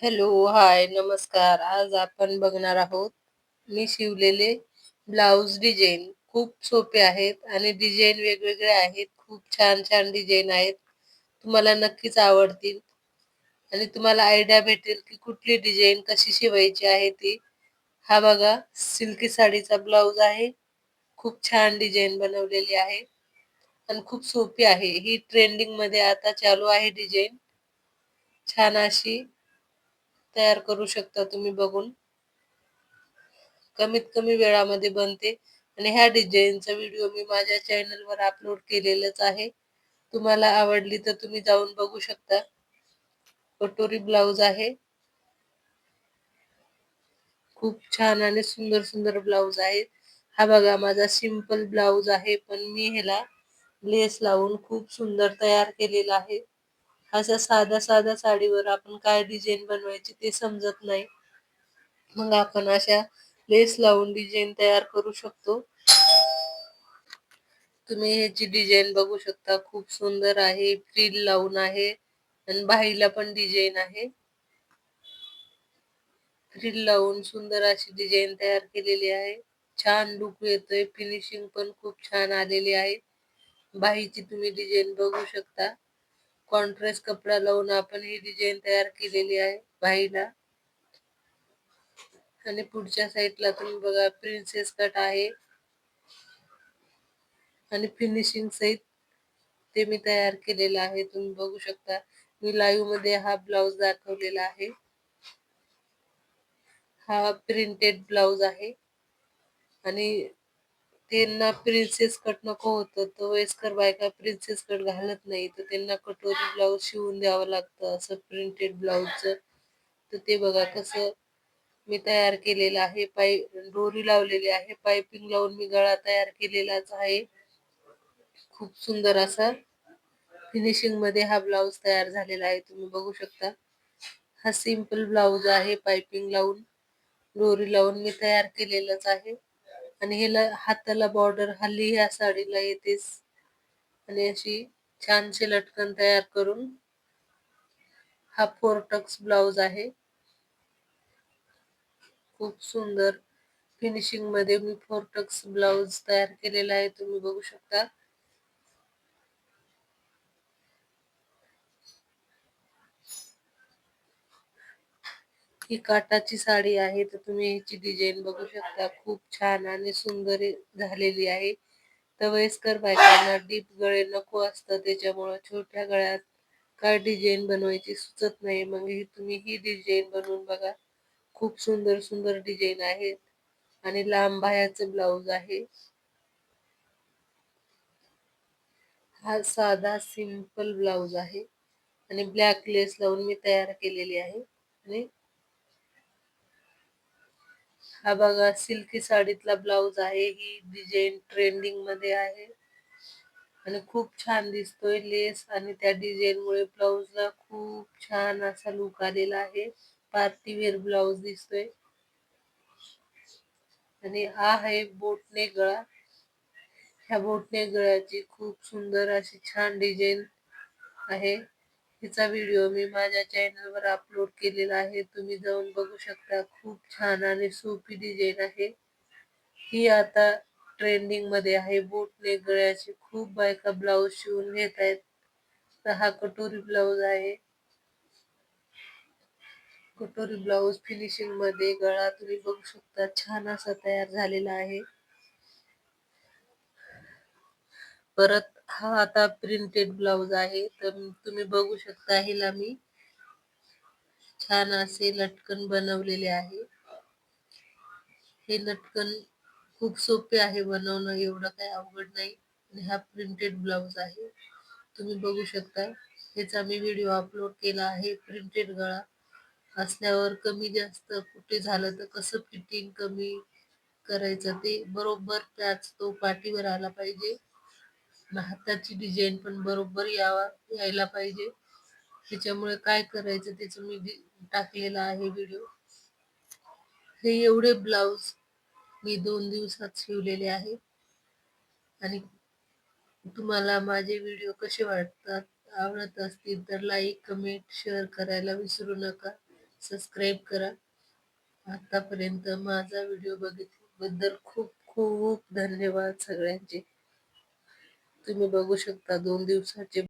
Hello, हाय, नमस्कार. आज आपण बघणार आहोत मी शिवलेले ब्लाउज डिझाईन. खूप सोपे आहेत आणि डिझाईन वेगवेगळे आहेत. खूप छान छान डिझाईन आहेत. तुम्हाला नक्कीच आवडतील आणि तुम्हाला आयडिया भेटेल की कुठली डिझाईन कशी शिवायची आहे ती. हा बघा, सिल्की साडीचा ब्लाउज आहे. खूप छान डिझाईन बनवलेली आहे आणि खूप सोपी आहे. ही ट्रेंडिंग मध्ये आता चालू आहे डिझाईन. छान अशी तयार करू शकता तुम्ही बघून. कमीत कमी वेळामध्ये बनते आणि ह्या डिझाईनचा व्हिडिओ मी माझ्या चॅनलवर अपलोड केलेलाच आहे. तुम्हाला आवडली तर तुम्ही जाऊन बघू शकता. कटोरी ब्लाउज आहे. खूप छान आणि सुंदर सुंदर ब्लाउज आहे. हा बघा, माझा सिंपल ब्लाउज आहे, पण मी ह्याला लेस लावून खूप सुंदर तयार केलेला आहे. अशा साध्या साध्या साडीवर आपण काय डिझाईन बनवायची ते समजत नाही, मग आपण अशा लेस लावून डिझाईन तयार करू शकतो. तुम्ही ह्याची डिझाईन बघू शकता. खूप सुंदर आहे. फ्रिल लावून आहे आणि बाहीला पण डिझाईन आहे. फ्रिल लावून सुंदर अशी डिझाईन तयार केलेली आहे. छान लुक येतोय. फिनिशिंग पण खूप छान आलेली आहे. बाहीची तुम्ही डिझाईन बघू शकता. कॉन्ट्रास्ट कपडा लावून आपण ही डिझाईन तयार केलेली आहे बाहीला. आणि पुढच्या साईडला तुम्ही बघा, प्रिन्सेस कट आहे आणि फिनिशिंग सहित ते मी तयार केलेला आहे. तुम्ही बघू शकता. मी लाईव्ह मध्ये हा ब्लाउज दाखवलेला आहे. हा प्रिंटेड ब्लाउज आहे आणि त्यांना प्रिन्सेस कट नको होतं, तर वयस्कर बायका प्रिन्सेस कट घालत नाही, तर त्यांना कटोरी ब्लाउज शिवून द्यावं लागतं असं प्रिंटेड ब्लाउजचं. तर ते बघा कसं मी तयार केलेलं आहे. दोरी लावलेली आहे. पायपिंग लावून मी गळा तयार केलेलाच आहे. खूप सुंदर असा फिनिशिंग मध्ये हा ब्लाउज तयार झालेला आहे. तुम्ही बघू शकता. हा सिंपल ब्लाउज आहे. पायपिंग लावून दोरी लावून मी तयार केलेलाच आहे आणि ह्याला हाताला बॉर्डर हल्ली ह्या साडीला येतेच आणि अशी छानशी लटकन तयार करून हा 4 टक्स ब्लाउज आहे. खूप सुंदर फिनिशिंग मध्ये मी 4 टक्स ब्लाउज तयार केलेला आहे. तुम्ही बघू शकता. ही काठाची साडी आहे, तर तुम्ही ह्याची डिझाईन बघू शकता. खूप छान आणि सुंदर झालेली आहे. तर वयस्कर बायकांना डीप गळे नको असतं, त्याच्यामुळे छोट्या गळ्यात काय डिझाईन बनवायची सुचत नाही. मग तुम्ही ही डिझाईन बनवून बघा. खूप सुंदर सुंदर डिझाईन आहेत आणि लांब बाह्याचं ब्लाउज आहे. हा साधा सिंपल ब्लाउज आहे आणि ब्लॅक लेस लावून मी तयार केलेली आहे. आणि हा बघा, सिल्की साडीतला ब्लाउज आहे. ही डिझाईन ट्रेंडिंग मध्ये आहे आणि खूप छान दिसतोय. लेस आणि त्या डिझाईन मुळे ब्लाउजला खूप छान असा लुक आलेला आहे. पार्टी वेअर ब्लाउज दिसतोय आणि हा आहे बोटनेक गळा. ह्या बोटनेक गळ्याची खूप सुंदर अशी छान डिझाईन आहे. हिचा व्हिडिओ मी माझ्या चॅनलवर अपलोड केलेला आहे. तुम्ही जाऊन बघू शकता. खूप छान आणि सोपी डिझाईन आहे. ही आता ट्रेंडिंग मध्ये आहे. बोटनेक गळ्याची खूप बायका ब्लाउज शिवून घेत आहेत. तर हा कटोरी ब्लाउज आहे. कटोरी ब्लाउज फिनिशिंग मध्ये गळा तुम्ही बघू शकता. छान असा तयार झालेला आहे. परत हा आता प्रिंटेड ब्लाउज आहे. तर तुम्ही बघू शकता. हिला मी छान असे लटकन बनवलेले आहे. हे लटकन खूप सोपे आहे बनवणं, एवढं काही अवघड नाही. आणि हा प्रिंटेड ब्लाउज आहे. तुम्ही बघू शकता. याचा मी व्हिडिओ अपलोड केला आहे. प्रिंटेड गळा असल्यावर कमी जास्त कुठे झालं तर कसं फिटिंग कमी करायचं ते बरोबर त्याच तो पाठीवर आला पाहिजे. हाताची डिझाईन पण बरोबर यायला पाहिजे. त्याच्यामुळे काय करायचं त्याचं मी टाकलेला आहे व्हिडिओ. हे एवढे ब्लाउज मी 2 दिवसात शिवलेले आहे आणि तुम्हाला माझे व्हिडिओ कसे वाटतात, आवडत असतील तर लाईक, कमेंट, शेअर करायला विसरू नका. सबस्क्राईब करा. आतापर्यंत माझा व्हिडिओ बघितल्याबद्दल खूप खूप धन्यवाद सगळ्यांचे. तुम्ही बघू शकता 2 दिवसाचे